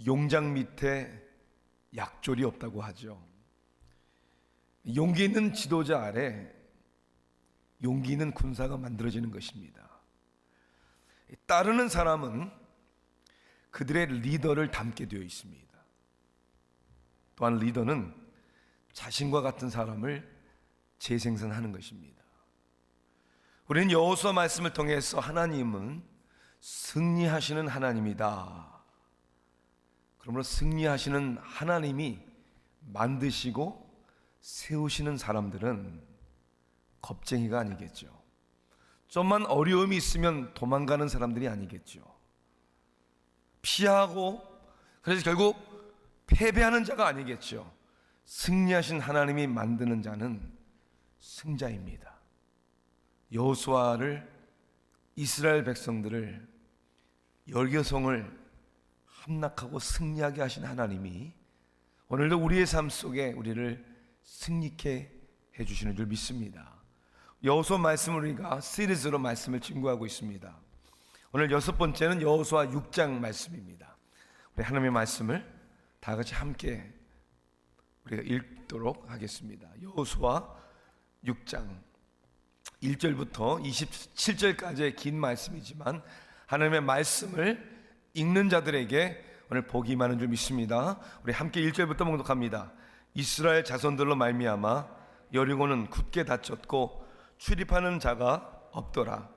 용장 밑에 약졸이 없다고 하죠. 용기 있는 지도자 아래 용기 있는 군사가 만들어지는 것입니다. 따르는 사람은 그들의 리더를 닮게 되어 있습니다. 또한 리더는 자신과 같은 사람을 재생산하는 것입니다. 우리는 여호수아 말씀을 통해서 하나님은 승리하시는 하나님이다. 그러므로 승리하시는 하나님이 만드시고 세우시는 사람들은 겁쟁이가 아니겠죠. 좀만 어려움이 있으면 도망가는 사람들이 아니겠죠. 피하고 그래서 결국 패배하는 자가 아니겠죠. 승리하신 하나님이 만드는 자는 승자입니다. 여호수아를, 이스라엘 백성들을, 열교성을 함락하고 승리하게 하신 하나님이 오늘도 우리의 삶 속에 우리를 승리케 해주시는 줄 믿습니다. 여호수아 말씀을 우리가 시리즈로 말씀을 증거하고 있습니다. 오늘 6번째는 여호수아 6장 말씀입니다. 우리 하나님의 말씀을 다 같이 함께 우리가 읽도록 하겠습니다. 여호수아 6장 1절부터 27절까지의 긴 말씀이지만 하나님의 말씀을 읽는 자들에게 오늘 복이 많은 줄 믿습니다. 우리 함께 1절부터 봉독합니다. 이스라엘 자손들로 말미암아 여리고는 굳게 닫혔고 출입하는 자가 없더라.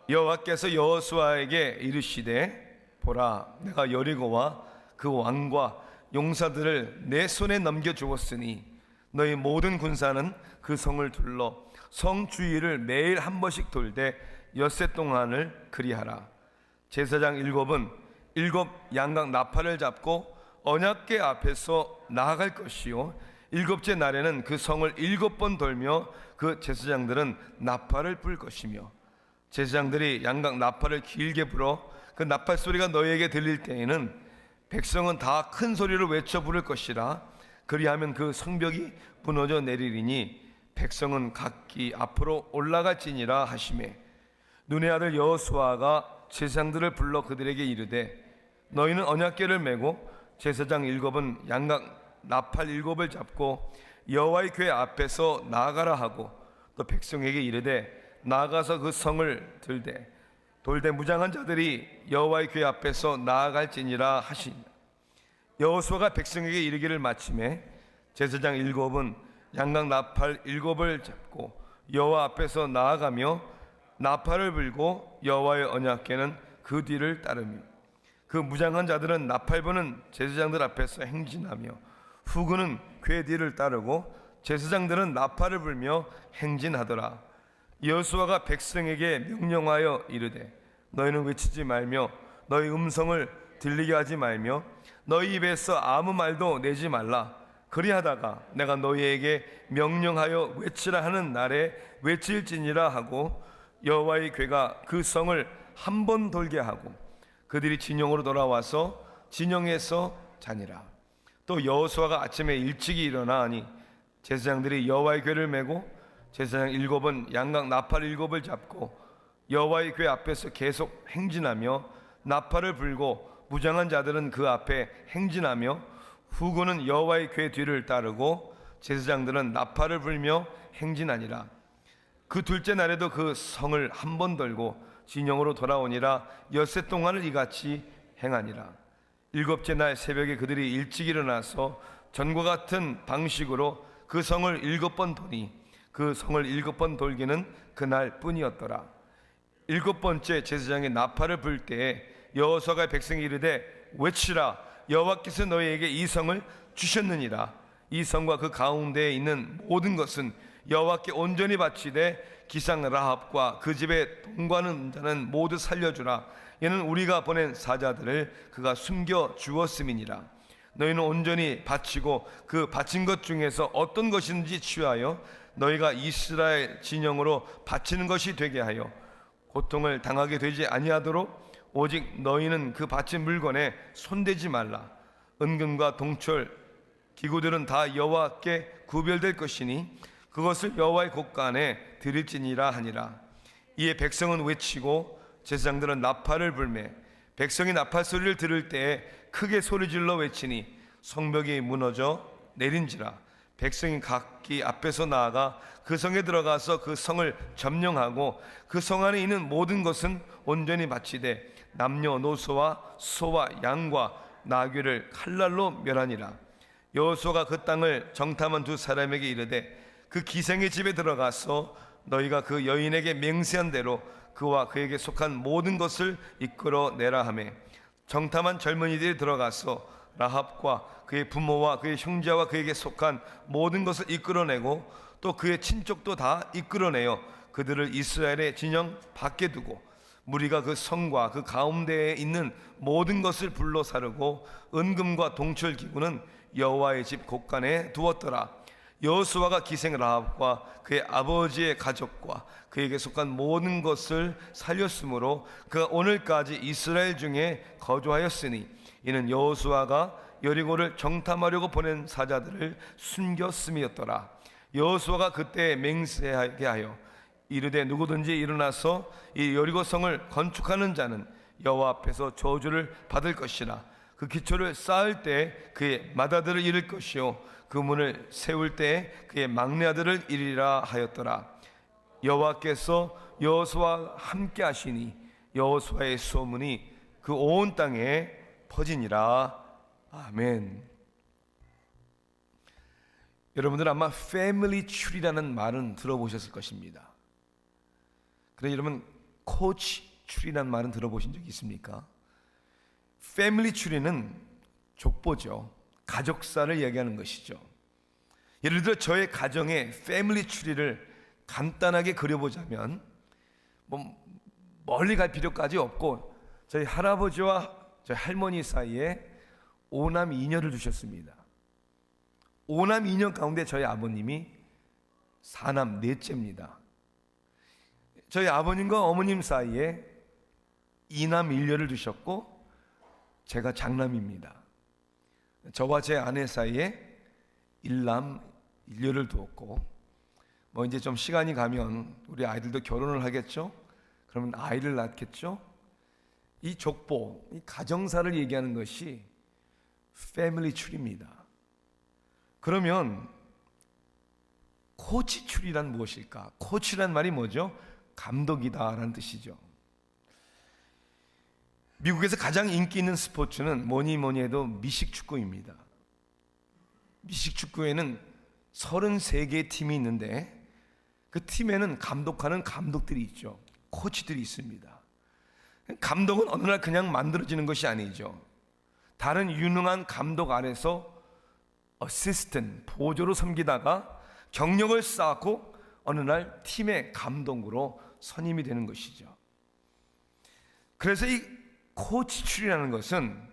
여호와께서 여호수아에게 이르시되 보라, 내가 여리고와 그 왕과 용사들을 내 손에 넘겨 주었으니 너희 모든 군사는 그 성을 둘러 성 주위를 매일 한 번씩 돌되 엿새 동안을 그리하라. 제사장 7은 7 양각 나팔을 잡고 언약궤 앞에서 나아갈 것이요 7째 날에는 그 성을 7번 돌며 그 제사장들은 나팔을 불 것이며 제사장들이 양각 나팔을 길게 불어 그 나팔 소리가 너희에게 들릴 때에는 백성은 다 큰 소리로 외쳐 부를 것이라. 그리하면 그 성벽이 무너져 내리리니 백성은 각기 앞으로 올라갈지니라 하시매 눈의 아들 여호수아가 제사장들을 불러 그들에게 이르되 너희는 언약궤를 메고 제사장 7은 양각 나팔 7을 잡고 여호와의 궤 앞에서 나아가라 하고 또 백성에게 이르되 나아가서 그 성을 들되 돌되 무장한 자들이 여호와의 궤 앞에서 나아갈지니라 하시니 여호수아가 백성에게 이르기를 마침에 제사장 7은 양각 나팔 7을 잡고 여호와 앞에서 나아가며 나팔을 불고 여호와의 언약궤는 그 뒤를 따르며 그 무장한 자들은 나팔 부는 제사장들 앞에서 행진하며 후군은 궤 뒤를 따르고 제사장들은 나팔을 불며 행진하더라. 여호수아가 백성에게 명령하여 이르되 너희는 외치지 말며 너희 음성을 들리게 하지 말며 너희 입에서 아무 말도 내지 말라. 그리하다가 내가 너희에게 명령하여 외치라 하는 날에 외칠지니라 하고 여호와의 궤가 그 성을 한 번 돌게 하고 그들이 진영으로 돌아와서 진영에서 자니라. 또 여호수아가 아침에 일찍이 일어나니 제사장들이 여호와의 궤를 메고 제사장 7은 양각 나팔 7을 잡고 여호와의 궤 앞에서 계속 행진하며 나팔을 불고 무장한 자들은 그 앞에 행진하며 후군은 여호와의 궤 뒤를 따르고 제사장들은 나팔을 불며 행진하니라. 그 둘째 날에도 그 성을 한 번 돌고 진영으로 돌아오니라. 엿새 동안을 이같이 행하니라. 7째 날 새벽에 그들이 일찍 일어나서 전과 같은 방식으로 그 성을 7번 도니 그 성을 7번 돌기는 그날 뿐이었더라. 7번째 제사장이 나팔을 불 때에 여호수아가 백성이 이르되 외치라. 여호와께서 너희에게 이 성을 주셨느니라. 이 성과 그 가운데에 있는 모든 것은 여호와께 온전히 바치되 기상 라합과 그 집에 동거하는 자는 모두 살려주라. 이는 우리가 보낸 사자들을 그가 숨겨 주었음이니라. 너희는 온전히 바치고 그 바친 것 중에서 어떤 것인지 취하여 너희가 이스라엘 진영으로 바치는 것이 되게 하여 고통을 당하게 되지 아니하도록 오직 너희는 그 바친 물건에 손대지 말라. 은금과 동철 기구들은 다 여호와께 구별될 것이니 그것을 여호와의 곳간에 드릴지니라 하니라. 이에 백성은 외치고 제사장들은 나팔을 불매 백성이 나팔 소리를 들을 때에 크게 소리질러 외치니 성벽이 무너져 내린지라. 백성이 각기 앞에서 나아가 그 성에 들어가서 그 성을 점령하고 그 성 안에 있는 모든 것은 온전히 바치되 남녀노소와 소와 양과 나귀를 칼날로 멸하니라. 여호수아가 그 땅을 정탐한 두 사람에게 이르되 그 기생의 집에 들어가서 너희가 그 여인에게 맹세한 대로 그와 그에게 속한 모든 것을 이끌어내라 하매 정탐한 젊은이들이 들어가서 라합과 그의 부모와 그의 형제와 그에게 속한 모든 것을 이끌어내고 또 그의 친족도 다 이끌어내어 그들을 이스라엘의 진영 밖에 두고 무리가 그 성과 그 가운데에 있는 모든 것을 불러 사르고 은금과 동철 기구는 여호와의 집 곳간에 두었더라. 여호수아가 기생 라합과 그의 아버지의 가족과 그에게 속한 모든 것을 살렸으므로 그가 오늘까지 이스라엘 중에 거주하였으니 이는 여호수아가 여리고를 정탐하려고 보낸 사자들을 숨겼음이었더라. 여호수아가 그때 맹세하게 하여 이르되 누구든지 일어나서 이 여리고 성을 건축하는 자는 여호와 앞에서 저주를 받을 것이라. 그 기초를 쌓을 때 그의 맏아들을 잃을 것이요 그 문을 세울 때 그의 막내 아들을 잃으리라 하였더라. 여호와께서 여호수아와 함께 하시니 여호수아의 소문이 그 온 땅에 퍼지니라. 아멘. 여러분들 아마 패밀리 트리라는 말은 들어보셨을 것입니다. 그런데 여러분 코치 트리라는 말은 들어보신 적 있습니까? 패밀리 트리는 족보죠. 가족사를 얘기하는 것이죠. 예를 들어 저의 가정의 패밀리 트리를 간단하게 그려보자면 멀리 갈 필요까지 없고 저희 할아버지와 저희 할머니 사이에 5남 2녀를 두셨습니다. 5남 2녀 가운데 저희 아버님이 4남 4째입니다. 저희 아버님과 어머님 사이에 2남 1녀를 두셨고 제가 장남입니다. 저와 제 아내 사이에 1남 1녀를 두었고 이제 좀 시간이 가면 우리 아이들도 결혼을 하겠죠? 그러면 아이를 낳겠죠? 이 족보, 이 가정사를 얘기하는 것이 패밀리 트리입니다. 그러면 코치 트리란 무엇일까? 코치란 말이 뭐죠? 감독이다라는 뜻이죠. 미국에서 가장 인기 있는 스포츠는 뭐니 해도 미식축구입니다. 미식축구에는 33개의 팀이 있는데 그 팀에는 감독하는 감독들이 있죠. 코치들이 있습니다. 감독은 어느 날 그냥 만들어지는 것이 아니죠. 다른 유능한 감독 아래서 어시스턴트, 보조로 섬기다가 경력을 쌓고 어느 날 팀의 감독으로 선임이 되는 것이죠. 그래서 이 코치 트리라는 것은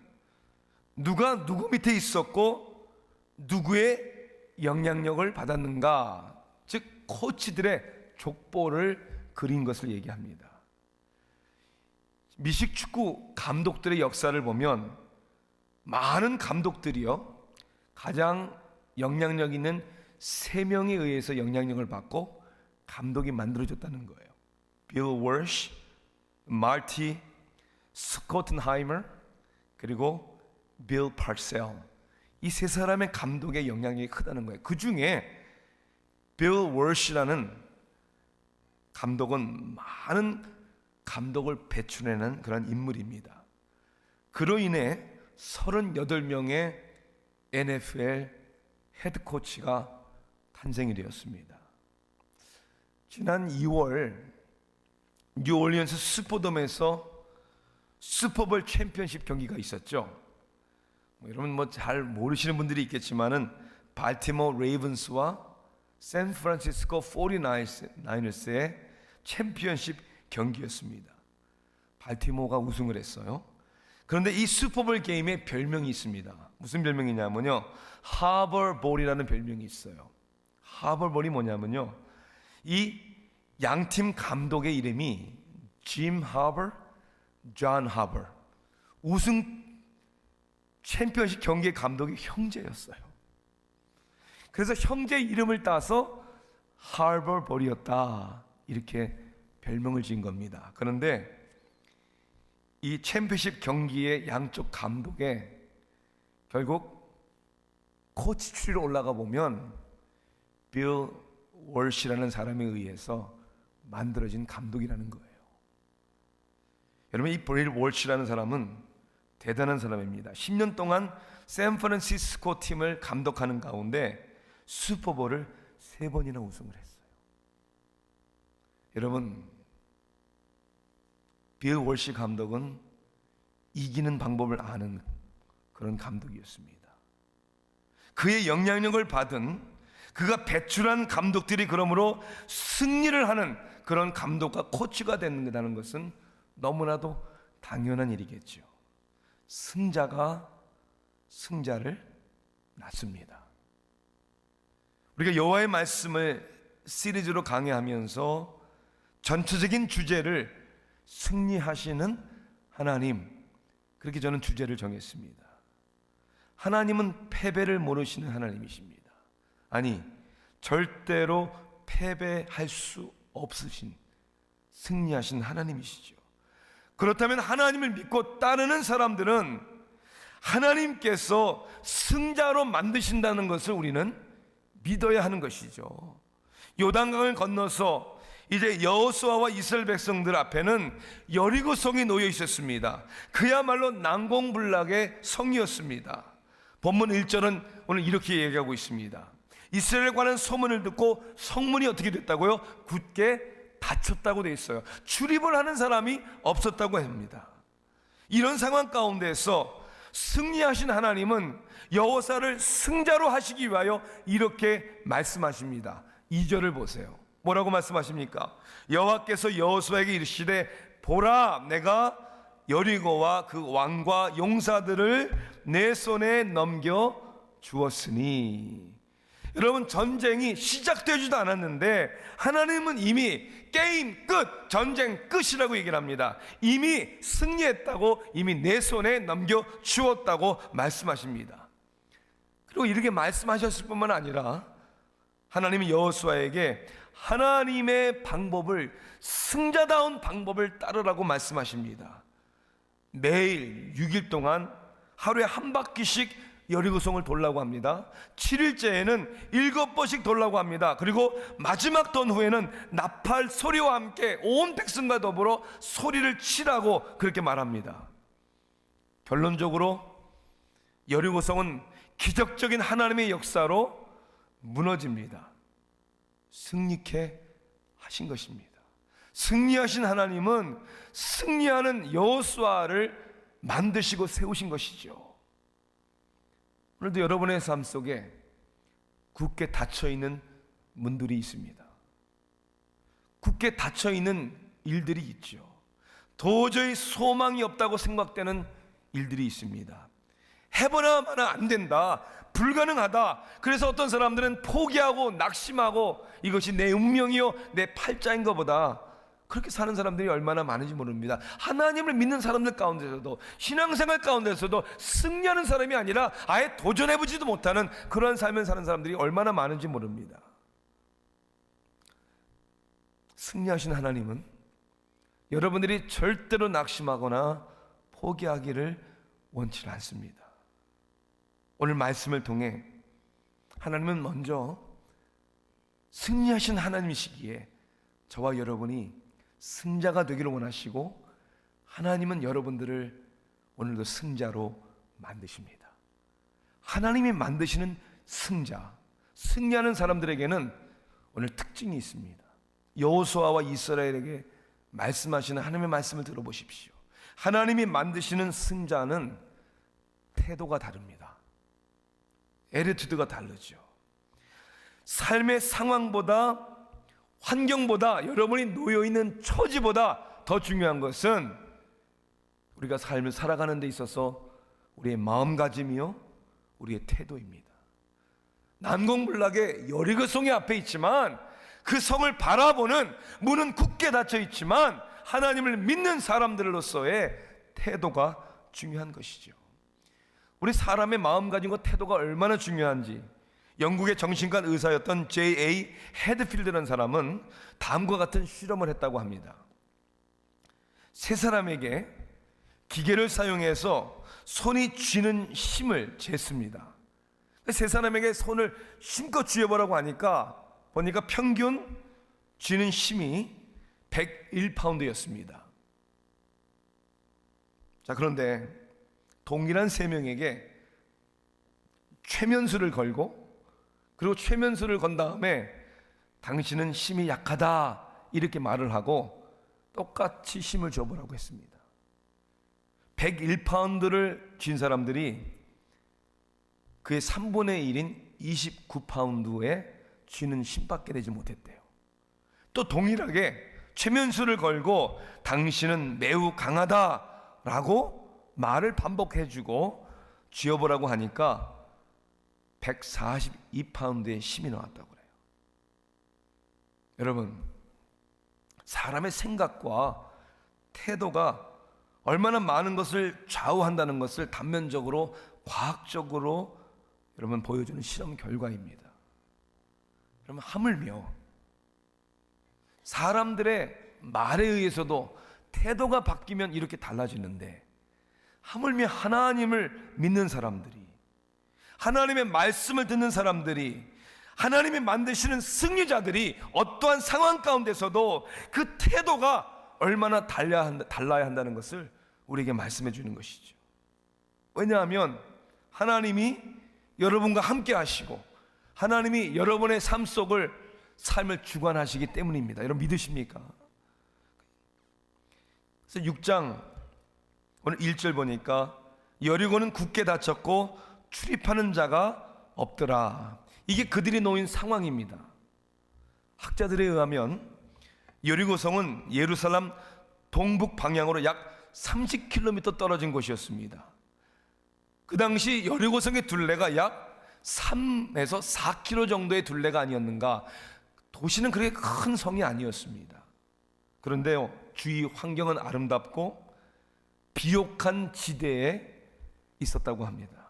누가 누구 밑에 있었고 누구의 영향력을 받았는가, 즉 코치들의 족보를 그린 것을 얘기합니다. 미식축구 감독들의 역사를 보면 많은 감독들이요 가장 영향력 있는 3명에 의해서 영향력을 받고 감독이 만들어졌다는 거예요. 빌 월시, 마티 스코튼하이머, 그리고 빌 파셀. 이 세 사람의 감독의 영향력이 크다는 거예요. 그 중에 빌 월시라는 감독은 많은 감독을 배출해낸 그런 인물입니다. 그로 인해 38명의 NFL 헤드코치가 탄생이 되었습니다. 지난 2월 뉴올리언스 슈퍼돔에서 슈퍼볼 챔피언십 경기가 있었죠. 여러분 잘 모르시는 분들이 있겠지만은 발티모어 레이븐스와 샌프란시스코 49어rs의 챔피언십 경기였습니다. 발티모어가 우승을 했어요. 그런데 이 슈퍼볼 게임에 별명이 있습니다. 무슨 별명이냐면요, 하버볼이라는 별명이 있어요. 하버볼이 뭐냐면요, 이 양팀 감독의 이름이 짐 하버, 존 하버. 우승 챔피언십 경기의 감독이 형제였어요. 그래서 형제 이름을 따서 하버볼이었다, 이렇게 별명을 지은 겁니다. 그런데 이 챔피언십 경기의 양쪽 감독에 결국 코치 추리로 올라가 보면 빌 월시라는 사람에 의해서 만들어진 감독이라는 거예요. 여러분, 이 빌 월시라는 사람은 대단한 사람입니다. 10년 동안 샌프란시스코 팀을 감독하는 가운데 슈퍼볼을 3번이나 우승을 했어요. 여러분, 빌 월시 감독은 이기는 방법을 아는 그런 감독이었습니다. 그의 영향력을 받은, 그가 배출한 감독들이 그러므로 승리를 하는 그런 감독과 코치가 된다는 것은 너무나도 당연한 일이겠죠. 승자가 승자를 낳습니다. 우리가 여호와의 말씀을 시리즈로 강의하면서 전체적인 주제를 승리하시는 하나님, 그렇게 저는 주제를 정했습니다. 하나님은 패배를 모르시는 하나님이십니다. 아니, 절대로 패배할 수 없으신 승리하신 하나님이시죠. 그렇다면 하나님을 믿고 따르는 사람들은 하나님께서 승자로 만드신다는 것을 우리는 믿어야 하는 것이죠. 요단강을 건너서 이제 여호수아와 이스라엘 백성들 앞에는 여리고 성이 놓여 있었습니다. 그야말로 난공불락의 성이었습니다. 본문 1절은 오늘 이렇게 얘기하고 있습니다. 이스라엘에 관한 소문을 듣고 성문이 어떻게 됐다고요? 굳게 닫혔다고 되어 있어요. 출입을 하는 사람이 없었다고 합니다. 이런 상황 가운데서 승리하신 하나님은 여호사를 승자로 하시기 위하여 이렇게 말씀하십니다. 2절을 보세요. 뭐라고 말씀하십니까? 여호와께서 여호수아에게 이르시되 보라, 내가 여리고와 그 왕과 용사들을 내 손에 넘겨 주었으니. 여러분, 전쟁이 시작되지도 않았는데 하나님은 이미 게임 끝, 전쟁 끝이라고 얘기를 합니다. 이미 승리했다고, 이미 내 손에 넘겨 주었다고 말씀하십니다. 그리고 이렇게 말씀하셨을 뿐만 아니라 하나님이 여호수아에게 하나님의 방법을, 승자다운 방법을 따르라고 말씀하십니다. 매일 6일 동안 하루에 한 바퀴씩 여리고성을 돌라고 합니다. 7일째에는 7번씩 돌라고 합니다. 그리고 마지막 돈 후에는 나팔 소리와 함께 온 백성과 더불어 소리를 치라고 그렇게 말합니다. 결론적으로 여리고성은 기적적인 하나님의 역사로 무너집니다. 승리케 하신 것입니다. 승리하신 하나님은 승리하는 여호수아를 만드시고 세우신 것이죠. 오늘도 여러분의 삶 속에 굳게 닫혀있는 문들이 있습니다. 굳게 닫혀있는 일들이 있죠. 도저히 소망이 없다고 생각되는 일들이 있습니다. 해보나 마나 안 된다, 불가능하다. 그래서 어떤 사람들은 포기하고 낙심하고 이것이 내 운명이요, 내 팔자인 것보다, 그렇게 사는 사람들이 얼마나 많은지 모릅니다. 하나님을 믿는 사람들 가운데서도, 신앙생활 가운데서도 승리하는 사람이 아니라 아예 도전해보지도 못하는 그런 삶을 사는 사람들이 얼마나 많은지 모릅니다. 승리하신 하나님은 여러분들이 절대로 낙심하거나 포기하기를 원치 않습니다. 오늘 말씀을 통해 하나님은 먼저 승리하신 하나님이시기에 저와 여러분이 승자가 되기를 원하시고, 하나님은 여러분들을 오늘도 승자로 만드십니다. 하나님이 만드시는 승자, 승리하는 사람들에게는 오늘 특징이 있습니다. 여호수아와 이스라엘에게 말씀하시는 하나님의 말씀을 들어보십시오. 하나님이 만드시는 승자는 태도가 다릅니다. 애티튜드가 다르죠. 삶의 상황보다, 환경보다, 여러분이 놓여있는 처지보다 더 중요한 것은 우리가 삶을 살아가는 데 있어서 우리의 마음가짐이요, 우리의 태도입니다. 난공불락의 여리고성이 앞에 있지만 그 성을 바라보는 문은 굳게 닫혀 있지만 하나님을 믿는 사람들로서의 태도가 중요한 것이죠. 우리 사람의 마음가짐과 태도가 얼마나 중요한지 영국의 정신과 의사였던 J.A. 헤드필드라는 사람은 다음과 같은 실험을 했다고 합니다. 세 사람에게 기계를 사용해서 손이 쥐는 힘을 쟀습니다. 세 사람에게 손을 힘껏 쥐어보라고 하니까 보니까 평균 쥐는 힘이 101파운드였습니다. 자, 그런데 동일한 세 명에게 최면수를 걸고, 그리고 최면수를 건 다음에 당신은 힘이 약하다 이렇게 말을 하고 똑같이 힘을 줘보라고 했습니다. 101파운드를 쥔 사람들이 그의 3분의 1인 29파운드에 쥐는 힘밖에 내지 못했대요. 또 동일하게 최면수를 걸고 당신은 매우 강하다라고 말을 반복해주고 쥐어보라고 하니까 142파운드의 힘이 나왔다고 그래요. 여러분, 사람의 생각과 태도가 얼마나 많은 것을 좌우한다는 것을 단면적으로 과학적으로 여러분 보여주는 실험 결과입니다. 여러분, 하물며 사람들의 말에 의해서도 태도가 바뀌면 이렇게 달라지는데, 하물며 하나님을 믿는 사람들이, 하나님의 말씀을 듣는 사람들이, 하나님이 만드시는 승리자들이 어떠한 상황 가운데서도 그 태도가 얼마나 달라야 한다는 것을 우리에게 말씀해 주는 것이죠. 왜냐하면 하나님이 여러분과 함께 하시고 하나님이 여러분의 삶을 주관하시기 때문입니다. 여러분 믿으십니까? 그래서 6장 오늘 1절 보니까 여리고는 굳게 닫혔고 출입하는 자가 없더라. 이게 그들이 놓인 상황입니다. 학자들에 의하면 여리고성은 예루살렘 동북 방향으로 약 30km 떨어진 곳이었습니다. 그 당시 여리고성의 둘레가 약 3에서 4km 정도의 둘레가 아니었는가. 도시는 그렇게 큰 성이 아니었습니다. 그런데요, 주위 환경은 아름답고 비옥한 지대에 있었다고 합니다.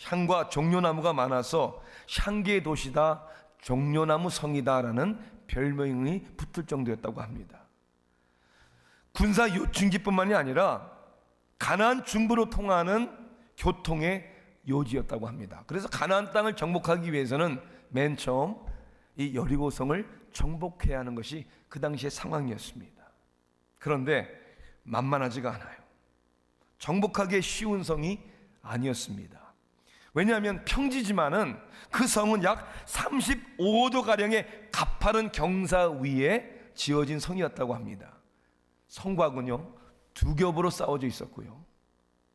향과 종려나무가 많아서 향기의 도시다, 종려나무 성이다라는 별명이 붙을 정도였다고 합니다. 군사 요충지뿐만이 아니라 가나안 중부로 통하는 교통의 요지였다고 합니다. 그래서 가나안 땅을 정복하기 위해서는 맨 처음 이 여리고성을 정복해야 하는 것이 그 당시의 상황이었습니다. 그런데 만만하지가 않아요. 정복하기 쉬운 성이 아니었습니다. 왜냐하면 평지지만은 그 성은 약 35도가량의 가파른 경사 위에 지어진 성이었다고 합니다. 성곽은요 2겹으로 쌓아져 있었고요,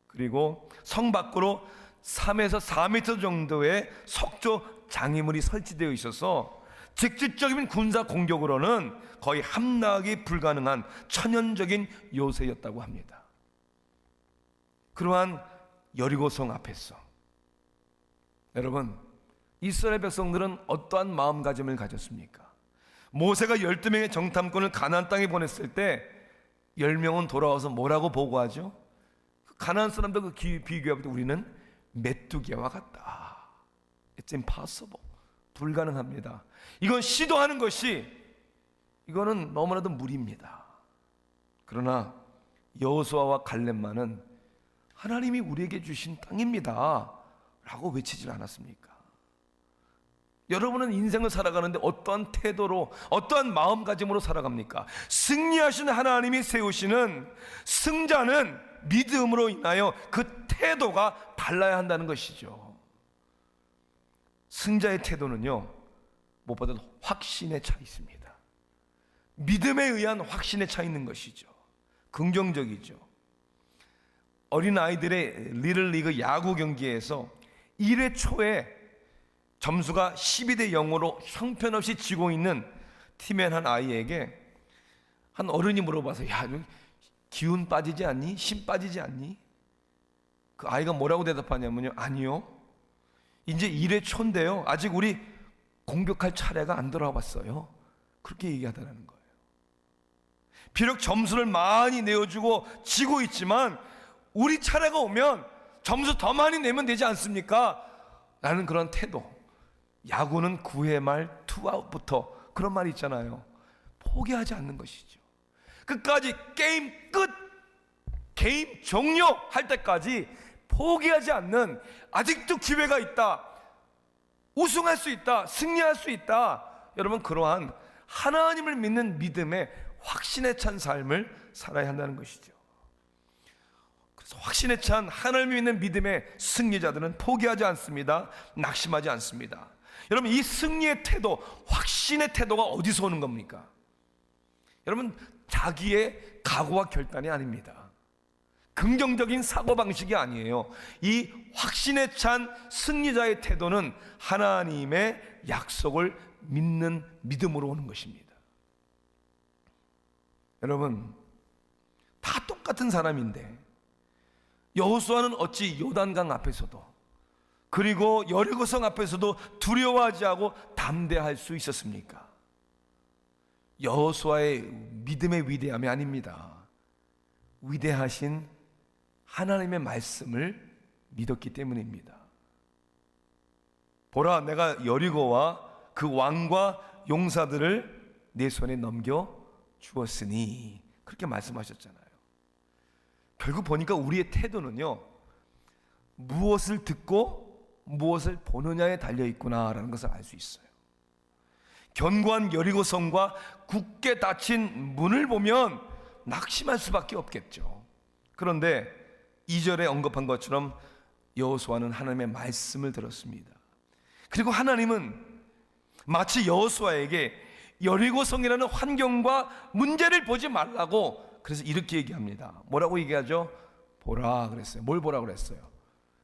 그리고 성 밖으로 3에서 4m 정도의 석조 장애물이 설치되어 있어서 직접적인 군사 공격으로는 거의 함락이 불가능한 천연적인 요새였다고 합니다. 그러한 여리고성 앞에서 여러분, 이스라엘 백성들은 어떠한 마음가짐을 가졌습니까? 모세가 12명의 정탐꾼을 가나안 땅에 보냈을 때 10명은 돌아와서 뭐라고 보고하죠? 가나안 사람들 그 비교할 때 우리는 메뚜기와 같다. It's impossible. 불가능합니다. 이건 시도하는 것이 이거는 너무나도 무리입니다. 그러나 여호수아와 갈렙만은 하나님이 우리에게 주신 땅입니다 라고 외치질 않았습니까? 여러분은 인생을 살아가는데 어떠한 태도로, 어떠한 마음가짐으로 살아갑니까? 승리하신 하나님이 세우시는 승자는 믿음으로 인하여 그 태도가 달라야 한다는 것이죠. 승자의 태도는요, 무엇보다도 확신에 차 있습니다. 믿음에 의한 확신에 차 있는 것이죠. 긍정적이죠. 어린 아이들의 리틀리그 야구 경기에서 1회 초에 점수가 12대 0으로 형편없이 지고 있는 팀의 한 아이에게 한 어른이 물어봐서, 야, 기운 빠지지 않니? 힘 빠지지 않니? 그 아이가 뭐라고 대답하냐면요, 아니요, 이제 1회 초인데요, 아직 우리 공격할 차례가 안 돌아왔어요. 그렇게 얘기하더라는 거예요. 비록 점수를 많이 내어주고 지고 있지만 우리 차례가 오면 점수 더 많이 내면 되지 않습니까? 라는 그런 태도. 야구는 9회 말 투아웃부터 그런 말이 있잖아요. 포기하지 않는 것이죠. 끝까지 게임 끝! 게임 종료할 때까지 포기하지 않는, 아직도 기회가 있다, 우승할 수 있다, 승리할 수 있다, 여러분 그러한 하나님을 믿는 믿음의 확신에 찬 삶을 살아야 한다는 것이죠. 그래서 확신에 찬 하나님을 믿는 믿음의 승리자들은 포기하지 않습니다. 낙심하지 않습니다. 여러분, 이 승리의 태도, 확신의 태도가 어디서 오는 겁니까? 여러분, 자기의 각오와 결단이 아닙니다. 긍정적인 사고방식이 아니에요. 이 확신에 찬 승리자의 태도는 하나님의 약속을 믿는 믿음으로 오는 것입니다. 여러분, 다 똑같은 사람인데 여호수아는 어찌 요단강 앞에서도, 그리고 여리고성 앞에서도 두려워하지 않고 담대할 수 있었습니까? 여호수아의 믿음의 위대함이 아닙니다. 위대하신 하나님의 말씀을 믿었기 때문입니다. 보라, 내가 여리고와 그 왕과 용사들을 내 손에 넘겨 주었으니, 그렇게 말씀하셨잖아요. 결국 보니까 우리의 태도는요, 무엇을 듣고 무엇을 보느냐에 달려있구나라는 것을 알 수 있어요. 견고한 여리고성과 굳게 닫힌 문을 보면 낙심할 수밖에 없겠죠. 그런데 2절에 언급한 것처럼 여호수아는 하나님의 말씀을 들었습니다. 그리고 하나님은 마치 여호수아에게 여리고성이라는 환경과 문제를 보지 말라고, 그래서 이렇게 얘기합니다. 뭐라고 얘기하죠? 보라 그랬어요. 뭘 보라 그랬어요?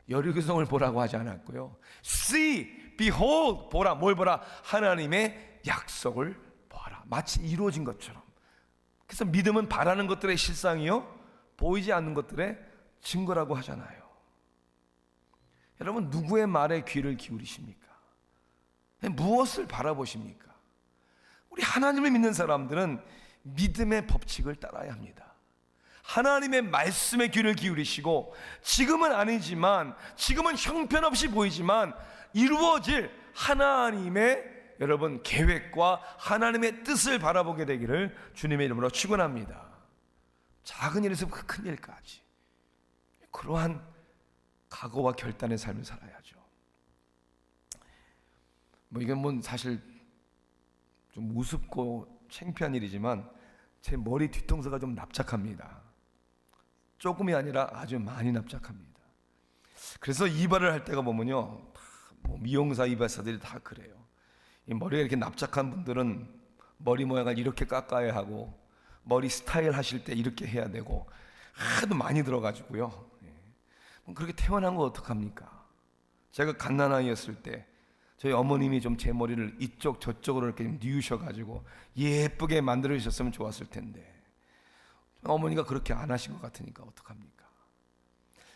여리고성을 보라고 하지 않았고요. See, behold, 보라. 뭘 보라? 하나님의 약속을 보라. 마치 이루어진 것처럼. 그래서 믿음은 바라는 것들의 실상이요, 보이지 않는 것들의 증거라고 하잖아요. 여러분, 누구의 말에 귀를 기울이십니까? 무엇을 바라보십니까? 우리 하나님을 믿는 사람들은 믿음의 법칙을 따라야 합니다. 하나님의 말씀에 귀를 기울이시고, 지금은 아니지만, 지금은 형편없이 보이지만 이루어질 하나님의 여러분 계획과 하나님의 뜻을 바라보게 되기를 주님의 이름으로 축원합니다. 작은 일에서부터 큰 일까지 그러한 각오와 결단의 삶을 살아야죠. 이건 사실 좀 우습고 창피한 일이지만 제 머리 뒤통수가 좀 납작합니다. 조금이 아니라 아주 많이 납작합니다. 그래서 이발을 할 때가 보면요, 미용사 이발사들이 다 그래요. 이 머리가 이렇게 납작한 분들은 머리 모양을 이렇게 깎아야 하고, 머리 스타일 하실 때 이렇게 해야 되고, 하도 많이 들어가지고요. 그렇게 태어난 거 어떡합니까? 제가 갓난아이였을 때 저희 어머님이 좀 제 머리를 이쪽 저쪽으로 이렇게 뉘우셔가지고 예쁘게 만들어 주셨으면 좋았을 텐데, 어머니가 그렇게 안 하신 것 같으니까 어떡합니까?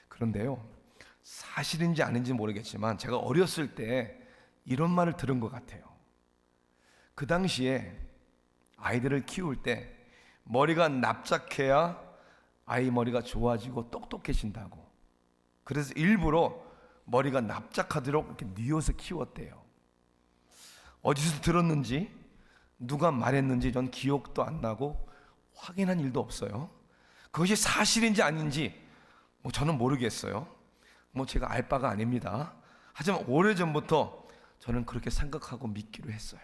그런데요, 사실인지 아닌지 모르겠지만 제가 어렸을 때 이런 말을 들은 것 같아요. 그 당시에 아이들을 키울 때 머리가 납작해야 아이 머리가 좋아지고 똑똑해진다고, 그래서 일부러 머리가 납작하도록 이렇게 뉘어서 키웠대요. 어디서 들었는지, 누가 말했는지 전 기억도 안 나고 확인한 일도 없어요. 그것이 사실인지 아닌지 저는 모르겠어요. 제가 알 바가 아닙니다. 하지만 오래전부터 저는 그렇게 생각하고 믿기로 했어요.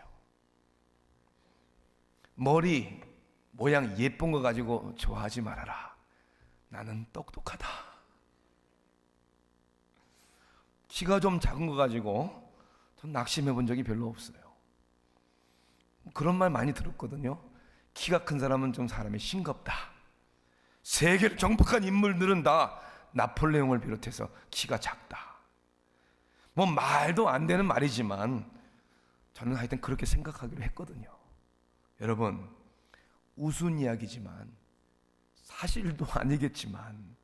머리 모양 예쁜 거 가지고 좋아하지 말아라. 나는 똑똑하다. 키가 좀 작은 거 가지고 전 낙심해 본 적이 별로 없어요. 그런 말 많이 들었거든요. 키가 큰 사람은 좀 사람이 싱겁다. 세계를 정복한 인물들은 다 나폴레옹을 비롯해서 키가 작다. 말도 안 되는 말이지만 저는 하여튼 그렇게 생각하기로 했거든요. 여러분, 우스운 이야기지만, 사실도 아니겠지만,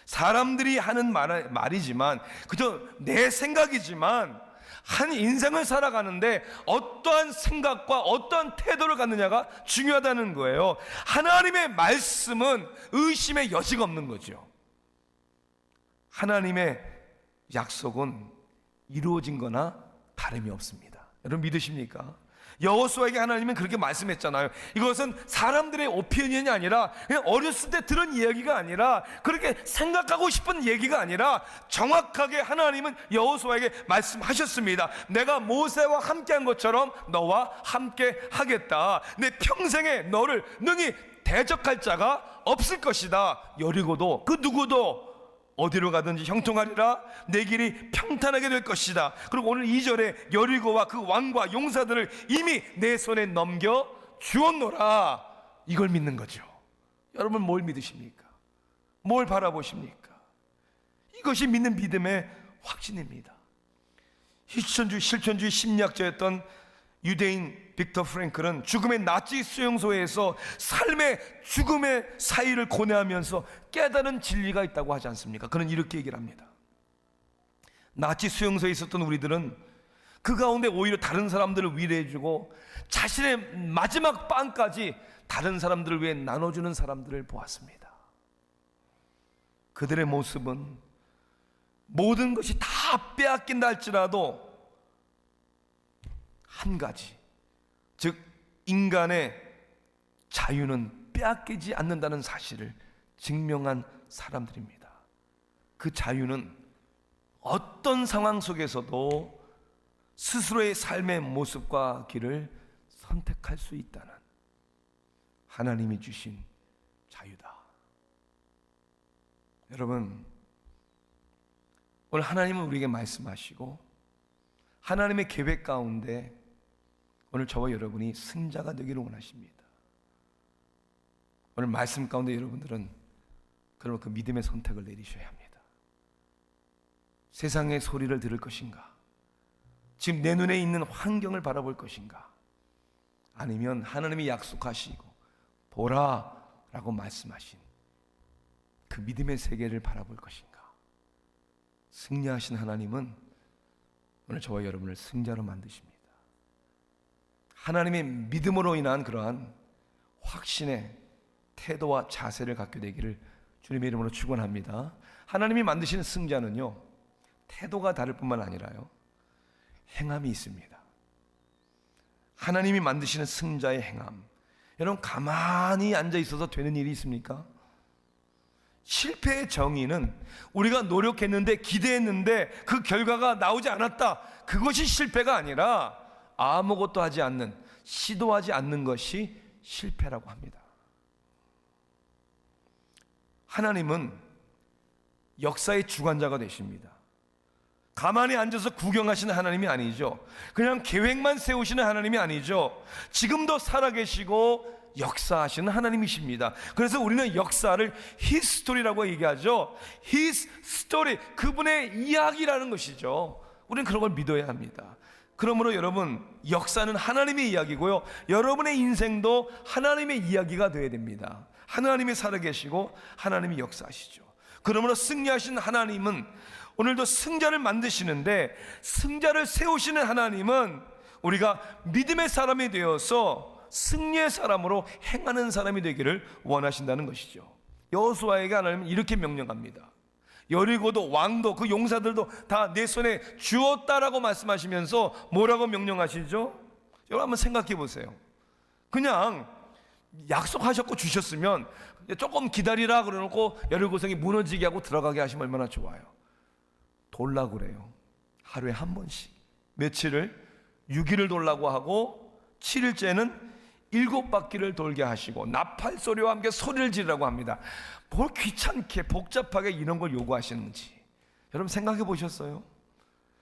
사람들이 하는 말이지만, 그저 내 생각이지만, 한 인생을 살아가는데 어떠한 생각과 어떠한 태도를 갖느냐가 중요하다는 거예요. 하나님의 말씀은 의심의 여지가 없는 거죠. 하나님의 약속은 이루어진 거나 다름이 없습니다. 여러분 믿으십니까? 여호수아에게 하나님은 그렇게 말씀했잖아요. 이것은 사람들의 오피니언이 아니라 그냥 어렸을 때 들은 이야기가 아니라 그렇게 생각하고 싶은 얘기가 아니라 정확하게 하나님은 여호수아에게 말씀하셨습니다. 내가 모세와 함께한 것처럼 너와 함께 하겠다. 내 평생에 너를 능히 대적할 자가 없을 것이다. 여리고도 그 누구도 어디로 가든지 형통하리라. 내 길이 평탄하게 될 것이다. 그리고 오늘 2절에 여리고와 그 왕과 용사들을 이미 내 손에 넘겨 주었노라. 이걸 믿는 거죠. 여러분 뭘 믿으십니까? 뭘 바라보십니까? 이것이 믿는 믿음의 확신입니다. 실천주의 심리학자였던 유대인 빅터 프랭클은 죽음의 나치 수용소에서 삶의 죽음의 사이를 고뇌하면서 깨달은 진리가 있다고 하지 않습니까? 그는 이렇게 얘기를 합니다. 나치 수용소에 있었던 우리들은 그 가운데 오히려 다른 사람들을 위로해주고 자신의 마지막 빵까지 다른 사람들을 위해 나눠주는 사람들을 보았습니다. 그들의 모습은 모든 것이 다 빼앗긴다 할지라도 한 가지, 즉 인간의 자유는 빼앗기지 않는다는 사실을 증명한 사람들입니다. 그 자유는 어떤 상황 속에서도 스스로의 삶의 모습과 길을 선택할 수 있다는 하나님이 주신 자유다. 여러분, 오늘 하나님은 우리에게 말씀하시고 하나님의 계획 가운데 오늘 저와 여러분이 승자가 되기를 원하십니다. 오늘 말씀 가운데 여러분들은 그러면 그 믿음의 선택을 내리셔야 합니다. 세상의 소리를 들을 것인가? 지금 내 눈에 있는 환경을 바라볼 것인가? 아니면 하나님이 약속하시고 보라 라고 말씀하신 그 믿음의 세계를 바라볼 것인가? 승리하신 하나님은 오늘 저와 여러분을 승자로 만드십니다. 하나님의 믿음으로 인한 그러한 확신의 태도와 자세를 갖게 되기를 주님의 이름으로 축원합니다. 하나님이 만드시는 승자는요, 태도가 다를 뿐만 아니라요, 행함이 있습니다. 하나님이 만드시는 승자의 행함. 여러분, 가만히 앉아 있어서 되는 일이 있습니까? 실패의 정의는 우리가 노력했는데 기대했는데 그 결과가 나오지 않았다, 그것이 실패가 아니라 아무것도 하지 않는, 시도하지 않는 것이 실패라고 합니다. 하나님은 역사의 주관자가 되십니다. 가만히 앉아서 구경하시는 하나님이 아니죠. 그냥 계획만 세우시는 하나님이 아니죠. 지금도 살아계시고 역사하시는 하나님이십니다. 그래서 우리는 역사를 히스토리라고 얘기하죠. His story, 그분의 이야기라는 것이죠. 우리는 그런 걸 믿어야 합니다. 그러므로 여러분, 역사는 하나님의 이야기고요, 여러분의 인생도 하나님의 이야기가 되어야 됩니다. 하나님이 살아계시고 하나님이 역사하시죠. 그러므로 승리하신 하나님은 오늘도 승자를 만드시는데, 승자를 세우시는 하나님은 우리가 믿음의 사람이 되어서 승리의 사람으로 행하는 사람이 되기를 원하신다는 것이죠. 여호수아에게 하나님은 이렇게 명령합니다. 여리고도 왕도 그 용사들도 다 내 손에 주었다라고 말씀하시면서 뭐라고 명령하시죠? 여러분 한번 생각해 보세요. 그냥 약속하셨고 주셨으면 조금 기다리라 그러놓고 여리고성이 무너지게 하고 들어가게 하시면 얼마나 좋아요. 돌라고 그래요. 하루에 한 번씩 며칠을 6일을 돌라고 하고 7일째는 7바퀴를 돌게 하시고 나팔 소리와 함께 소리를 지르라고 합니다. 뭘 귀찮게 복잡하게 이런 걸 요구하시는지 여러분 생각해 보셨어요?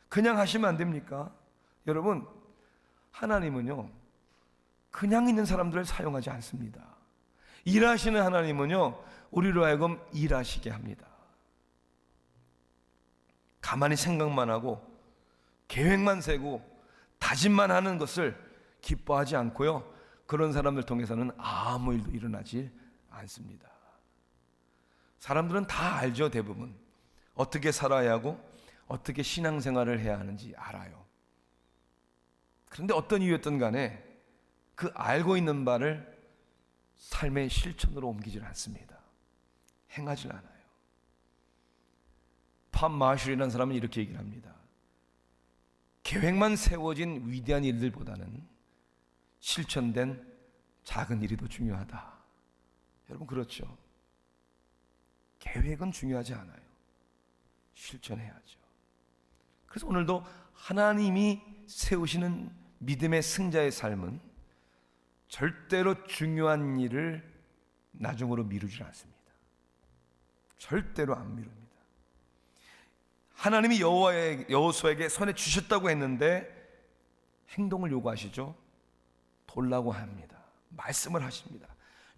그냥 하시면 안 됩니까? 여러분, 하나님은요 그냥 있는 사람들을 사용하지 않습니다. 일하시는 하나님은요 우리로 하여금 일하시게 합니다. 가만히 생각만 하고 계획만 세고 다짐만 하는 것을 기뻐하지 않고요, 그런 사람들 통해서는 아무 일도 일어나지 않습니다. 사람들은 다 알죠. 대부분 어떻게 살아야 하고 어떻게 신앙생활을 해야 하는지 알아요. 그런데 어떤 이유였든 간에 그 알고 있는 바를 삶의 실천으로 옮기질 않습니다. 행하질 않아요. 팜 마셜이라는 사람은 이렇게 얘기를 합니다. 계획만 세워진 위대한 일들보다는 실천된 작은 일이 더 중요하다. 여러분 그렇죠? 계획은 중요하지 않아요. 실천해야죠. 그래서 오늘도 하나님이 세우시는 믿음의 승자의 삶은 절대로 중요한 일을 나중으로 미루지 않습니다. 절대로 안 미룹니다. 하나님이 여호수아에게 손에 주셨다고 했는데 행동을 요구하시죠. 돌라고 합니다. 말씀을 하십니다.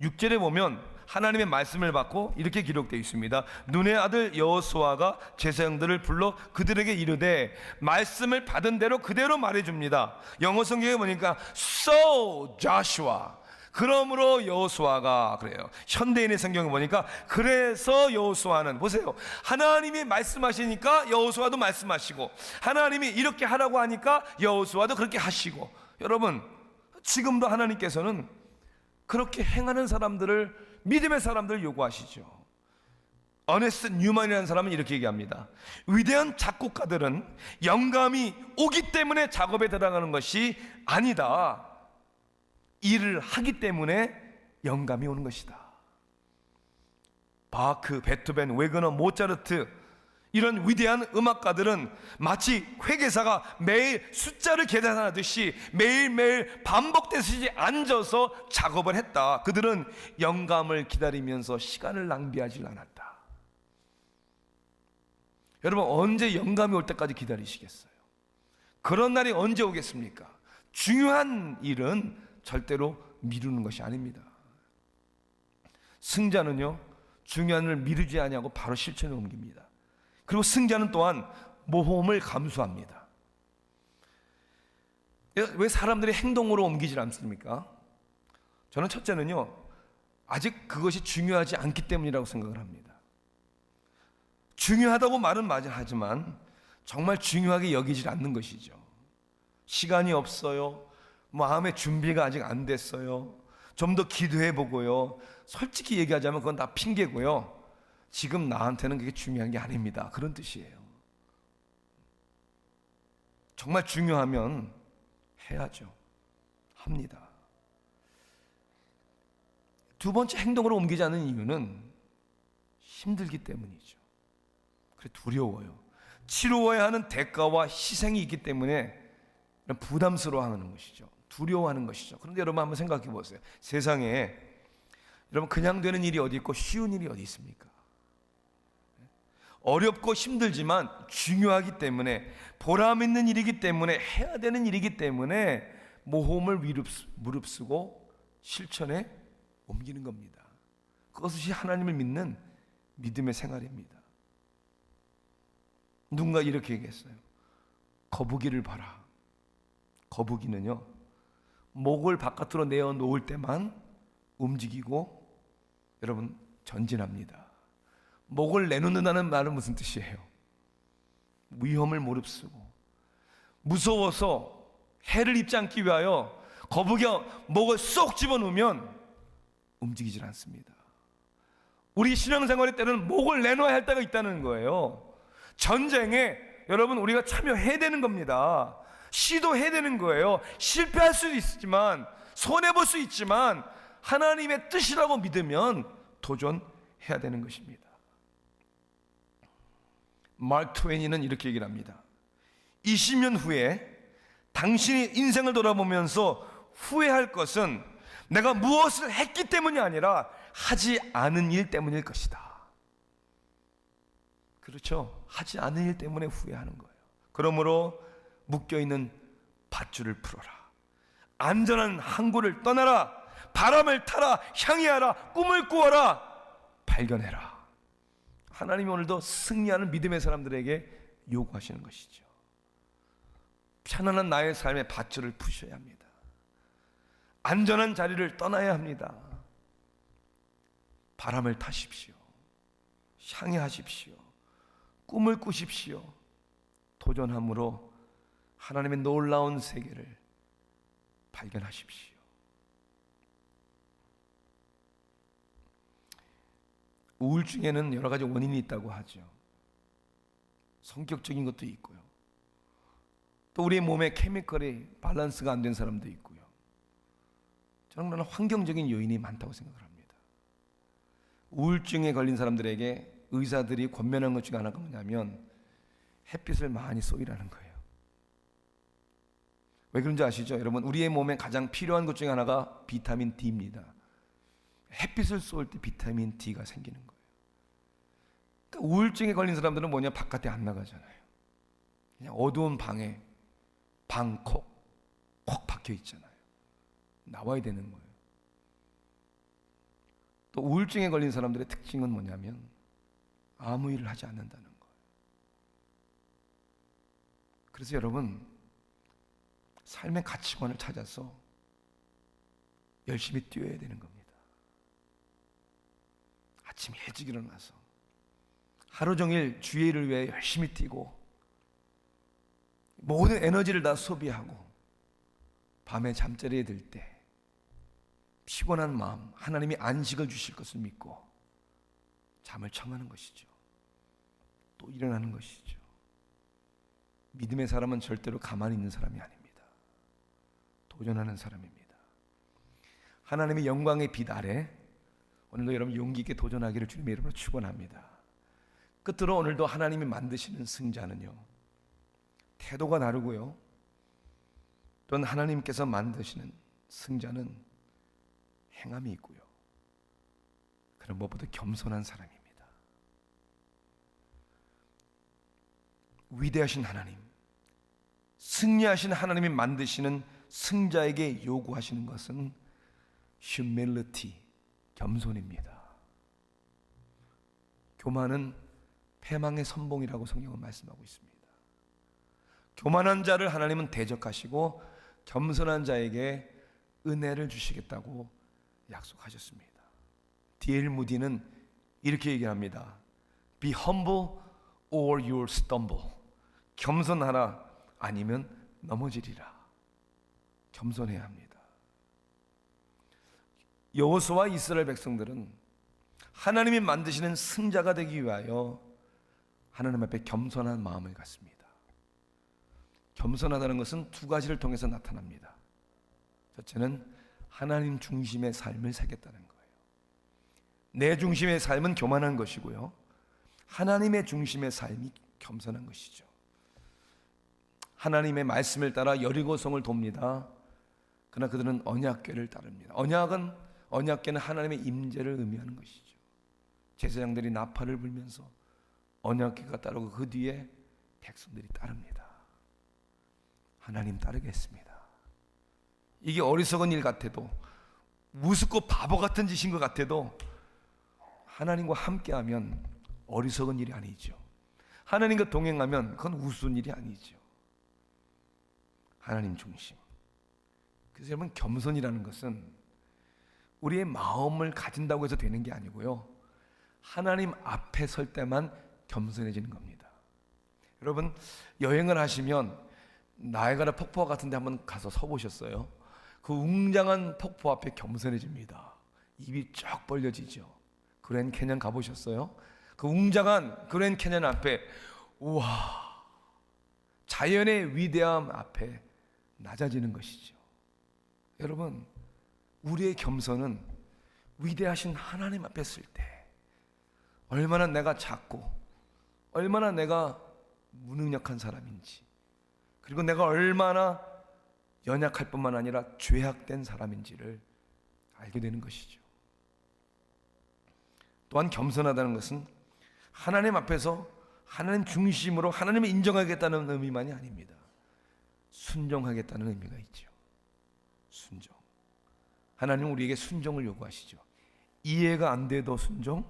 6절에 보면 하나님의 말씀을 받고 이렇게 기록되어 있습니다. 눈의 아들 여호수아가 제사장들을 불러 그들에게 이르되 말씀을 받은 대로 그대로 말해줍니다. 영어 성경에 보니까 So Joshua, 그러므로 여호수아가, 그래요. 현대인의 성경에 보니까 그래서 여호수아는, 보세요, 하나님이 말씀하시니까 여호수아도 말씀하시고, 하나님이 이렇게 하라고 하니까 여호수아도 그렇게 하시고. 여러분, 지금도 하나님께서는 그렇게 행하는 사람들을, 믿음의 사람들을 요구하시죠. 어네스트 뉴만이라는 사람은 이렇게 얘기합니다. 위대한 작곡가들은 영감이 오기 때문에 작업에 들어가는 것이 아니다. 일을 하기 때문에 영감이 오는 것이다. 바크, 베토벤, 웨그너, 모차르트, 이런 위대한 음악가들은 마치 회계사가 매일 숫자를 계산하듯이 매일매일 반복되듯이 앉아서 작업을 했다. 그들은 영감을 기다리면서 시간을 낭비하지 않았다. 여러분, 언제 영감이 올 때까지 기다리시겠어요? 그런 날이 언제 오겠습니까? 중요한 일은 절대로 미루는 것이 아닙니다. 승자는요, 중요한 일을 미루지 아니하고 바로 실천에 옮깁니다. 그리고 승자는 또한 모험을 감수합니다. 왜 사람들이 행동으로 옮기질 않습니까? 저는 첫째는요, 아직 그것이 중요하지 않기 때문이라고 생각을 합니다. 중요하다고 말은 맞아 하지만 정말 중요하게 여기질 않는 것이죠. 시간이 없어요. 마음의 준비가 아직 안 됐어요. 좀 더 기도해 보고요. 솔직히 얘기하자면 그건 다 핑계고요. 지금 나한테는 그게 중요한 게 아닙니다. 그런 뜻이에요. 정말 중요하면 해야죠. 합니다. 두 번째, 행동으로 옮기지 않는 이유는 힘들기 때문이죠. 그래, 두려워요. 치루어야 하는 대가와 희생이 있기 때문에 부담스러워하는 것이죠. 두려워하는 것이죠. 그런데 여러분 한번 생각해 보세요. 세상에 여러분 그냥 되는 일이 어디 있고 쉬운 일이 어디 있습니까? 어렵고 힘들지만 중요하기 때문에, 보람 있는 일이기 때문에, 해야 되는 일이기 때문에 모험을 무릅쓰고 실천에 옮기는 겁니다. 그것이 하나님을 믿는 믿음의 생활입니다. 누군가 이렇게 얘기했어요. 거북이를 봐라. 거북이는요, 목을 바깥으로 내어놓을 때만 움직이고, 여러분, 전진합니다. 목을 내놓는다는 말은 무슨 뜻이에요? 위험을 무릅쓰고 무서워서 해를 입지 않기 위하여 거북이가 목을 쏙 집어넣으면 움직이질 않습니다. 우리 신앙생활의 때는 목을 내놓아야 할 때가 있다는 거예요. 전쟁에 여러분 우리가 참여해야 되는 겁니다. 시도해야 되는 거예요. 실패할 수도 있지만, 손해볼 수 있지만 하나님의 뜻이라고 믿으면 도전해야 되는 것입니다. 마크 트웨이는 이렇게 얘기를 합니다. 20년 후에 당신이 인생을 돌아보면서 후회할 것은 내가 무엇을 했기 때문이 아니라 하지 않은 일 때문일 것이다. 그렇죠? 하지 않은 일 때문에 후회하는 거예요. 그러므로 묶여있는 밧줄을 풀어라. 안전한 항구를 떠나라. 바람을 타라. 향해하라. 꿈을 꾸어라. 발견해라. 하나님이 오늘도 승리하는 믿음의 사람들에게 요구하시는 것이죠. 편안한 나의 삶의 밧줄을 푸셔야 합니다. 안전한 자리를 떠나야 합니다. 바람을 타십시오. 향해하십시오. 꿈을 꾸십시오. 도전함으로 하나님의 놀라운 세계를 발견하십시오. 우울증에는 여러 가지 원인이 있다고 하죠. 성격적인 것도 있고요. 또 우리의 몸에 케미컬이 밸런스가 안 된 사람도 있고요. 저는 그런 환경적인 요인이 많다고 생각을 합니다. 우울증에 걸린 사람들에게 의사들이 권면한 것 중에 하나가 뭐냐면 햇빛을 많이 쏘이라는 거예요. 왜 그런지 아시죠? 여러분, 우리의 몸에 가장 필요한 것 중에 하나가 비타민 D입니다. 햇빛을 쏠 때 비타민 D가 생기는 거예요. 그러니까 우울증에 걸린 사람들은 뭐냐? 바깥에 안 나가잖아요. 그냥 어두운 방에 방콕 박혀 있잖아요. 나와야 되는 거예요. 또 우울증에 걸린 사람들의 특징은 뭐냐면 아무 일을 하지 않는다는 거예요. 그래서 여러분, 삶의 가치관을 찾아서 열심히 뛰어야 되는 겁니다. 아침 일찍 일어나서 하루 종일 주의 일을 위해 열심히 뛰고 모든 에너지를 다 소비하고 밤에 잠자리에 들 때 피곤한 마음, 하나님이 안식을 주실 것을 믿고 잠을 청하는 것이죠. 또 일어나는 것이죠. 믿음의 사람은 절대로 가만히 있는 사람이 아닙니다. 도전하는 사람입니다. 하나님의 영광의 빛 아래 오늘도 여러분 용기 있게 도전하기를 주님의 이름으로 축원합니다. 끝으로 오늘도 하나님이 만드시는 승자는요, 태도가 다르고요, 또한 하나님께서 만드시는 승자는 행함이 있고요, 그런 무엇보다 겸손한 사람입니다. 위대하신 하나님, 승리하신 하나님이 만드시는 승자에게 요구하시는 것은 humility, 겸손입니다. 교만은 패망의 선봉이라고 성경은 말씀하고 있습니다. 교만한 자를 하나님은 대적하시고 겸손한 자에게 은혜를 주시겠다고 약속하셨습니다. D.L. 무디는 이렇게 얘기합니다. Be humble or you'll stumble. 겸손하라, 아니면 넘어지리라. 겸손해야 합니다. 여호수아와 이스라엘 백성들은 하나님이 만드시는 승자가 되기 위하여 하나님 앞에 겸손한 마음을 갖습니다. 겸손하다는 것은 두 가지를 통해서 나타납니다. 첫째는 하나님 중심의 삶을 살겠다는 거예요. 내 중심의 삶은 교만한 것이고요, 하나님의 중심의 삶이 겸손한 것이죠. 하나님의 말씀을 따라 여리고성을 돕니다. 그러나 그들은 언약궤를 따릅니다. 언약궤는 하나님의 임재를 의미하는 것이죠. 제사장들이 나팔을 불면서 언약궤가 따르고 그 뒤에 백성들이 따릅니다. 하나님 따르겠습니다. 이게 어리석은 일 같아도, 우습고 바보 같은 짓인 것 같아도 하나님과 함께하면 어리석은 일이 아니죠. 하나님과 동행하면 그건 우스운 일이 아니죠. 하나님 중심. 그래서 여러분, 겸손이라는 것은 우리의 마음을 가진다고 해서 되는 게 아니고요, 하나님 앞에 설 때만 겸손해지는 겁니다. 여러분, 여행을 하시면 나이아가라 폭포 같은 데 한번 가서 서보셨어요? 그 웅장한 폭포 앞에 겸손해집니다. 입이 쫙 벌려지죠. 그랜 캐년 가보셨어요? 그 웅장한 그랜 캐년 앞에, 우와, 자연의 위대함 앞에 낮아지는 것이죠. 여러분, 우리의 겸손은 위대하신 하나님 앞에 설 때 얼마나 내가 작고 얼마나 내가 무능력한 사람인지, 그리고 내가 얼마나 연약할 뿐만 아니라 죄악된 사람인지를 알게 되는 것이죠. 또한 겸손하다는 것은 하나님 앞에서 하나님 중심으로 하나님을 인정하겠다는 의미만이 아닙니다. 순종하겠다는 의미가 있죠. 순종. 하나님은 우리에게 순종을 요구하시죠. 이해가 안 돼도 순종,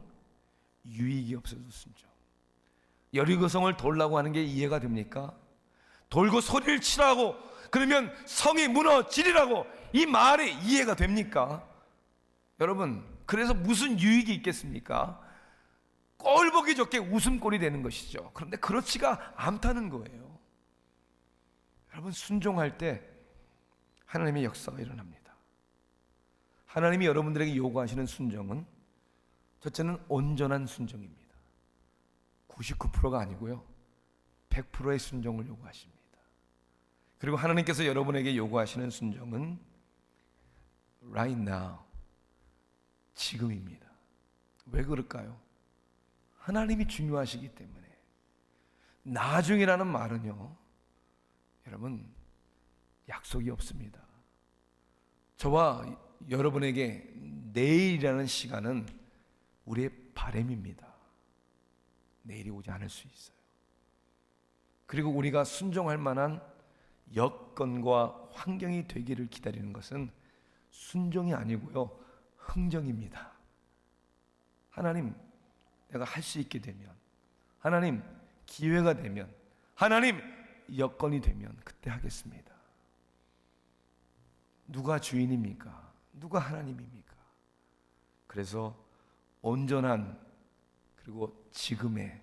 유익이 없어도 순종. 여리고성을 돌라고 하는 게 이해가 됩니까? 돌고 소리를 치라고, 그러면 성이 무너지리라고, 이 말이 이해가 됩니까? 여러분, 그래서 무슨 유익이 있겠습니까? 꼴보기 좋게 웃음꼴이 되는 것이죠. 그런데 그렇지가 않다는 거예요. 여러분, 순종할 때 하나님의 역사가 일어납니다. 하나님이 여러분들에게 요구하시는 순종은 첫째는 온전한 순종입니다. 99%가 아니고요, 100%의 순종을 요구하십니다. 그리고 하나님께서 여러분에게 요구하시는 순종은 right now, 지금입니다. 왜 그럴까요? 하나님이 중요하시기 때문에. 나중이라는 말은요, 여러분, 약속이 없습니다. 저와 여러분에게 내일이라는 시간은 우리의 바람입니다. 내일이 오지 않을 수 있어요. 그리고 우리가 순종할 만한 여건과 환경이 되기를 기다리는 것은 순종이 아니고요, 흥정입니다. 하나님, 내가 할 수 있게 되면, 하나님, 기회가 되면, 하나님, 여건이 되면 그때 하겠습니다. 누가 주인입니까? 누가 하나님입니까? 그래서 온전한, 그리고 지금의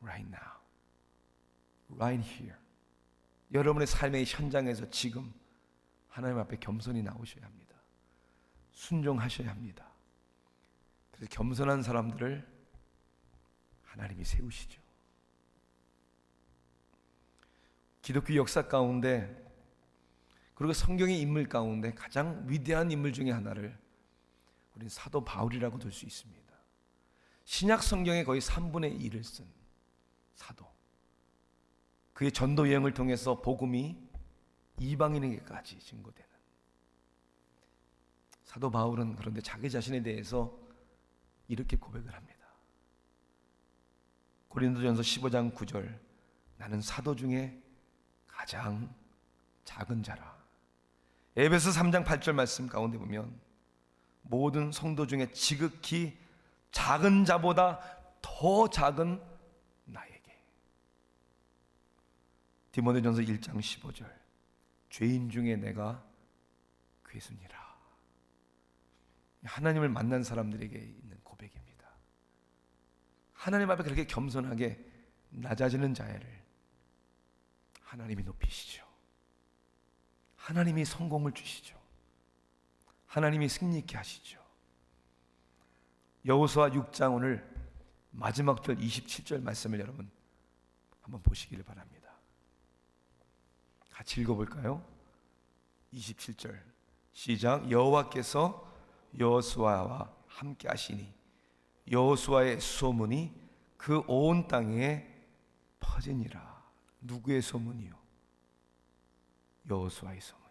right now, right here, 여러분의 삶의 현장에서 지금 하나님 앞에 겸손히 나오셔야 합니다. 순종하셔야 합니다. 그래서 겸손한 사람들을 하나님이 세우시죠. 기독교 역사 가운데, 그리고 성경의 인물 가운데 가장 위대한 인물 중에 하나를 우리는 사도 바울이라고 들 수 있습니다. 신약 성경의 거의 3분의 1을 쓴 사도. 그의 전도 여행을 통해서 복음이 이방인에게까지 증거되는 사도 바울은, 그런데 자기 자신에 대해서 이렇게 고백을 합니다. 고린도전서 15장 9절, 나는 사도 중에 가장 작은 자라. 에베소 3장 8절 말씀 가운데 보면 모든 성도 중에 지극히 작은 자보다 더 작은 나에게. 디모데전서 1장 15절, 죄인 중에 내가 괴순이라. 하나님을 만난 사람들에게 있는 고백입니다. 하나님 앞에 그렇게 겸손하게 낮아지는 자애를 하나님이 높이시죠. 하나님이 성공을 주시죠. 하나님이 승리케 하시죠. 여호수아 6장 오늘 마지막 절 27절 말씀을 여러분 한번 보시기를 바랍니다. 같이 읽어볼까요? 27절 시작. 여호와께서 여호수아와 함께 하시니 여호수아의 소문이 그 온 땅에 퍼지니라. 누구의 소문이요? 여호수아의 소문이.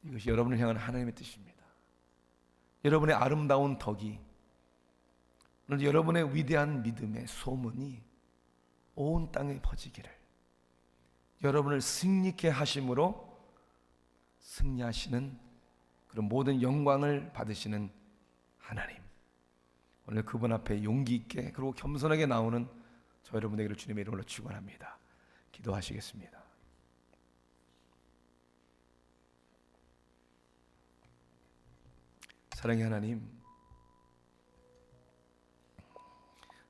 이것이 여러분을 향한 하나님의 뜻입니다. 여러분의 아름다운 덕이, 여러분의 위대한 믿음의 소문이 온 땅에 퍼지기를, 여러분을 승리케 하심으로 승리하시는 그런 모든 영광을 받으시는 하나님, 오늘 그분 앞에 용기 있게 그리고 겸손하게 나오는 저 여러분에게를 주님의 이름으로 축원합니다. 기도하시겠습니다. 사랑의 하나님,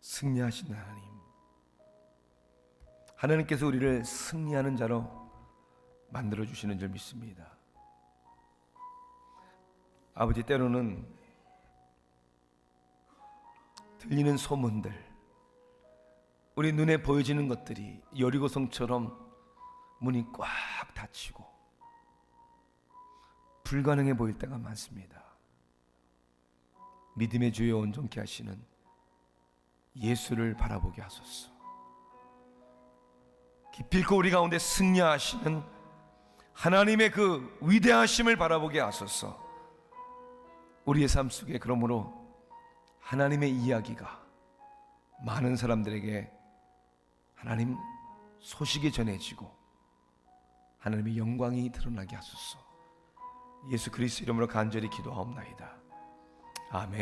승리하신 하나님, 하나님께서 우리를 승리하는 자로 만들어주시는 줄 믿습니다. 아버지, 때로는 들리는 소문들, 우리 눈에 보여지는 것들이 여리고성처럼 문이 꽉 닫히고 불가능해 보일 때가 많습니다. 믿음의 주여 온전케 하시는 예수를 바라보게 하소서. 기필코 우리 가운데 승리하시는 하나님의 그 위대하심을 바라보게 하소서. 우리의 삶 속에 그러므로 하나님의 이야기가 많은 사람들에게 하나님 소식이 전해지고 하나님의 영광이 드러나게 하소서. 예수 그리스도 이름으로 간절히 기도하옵나이다. 아멘.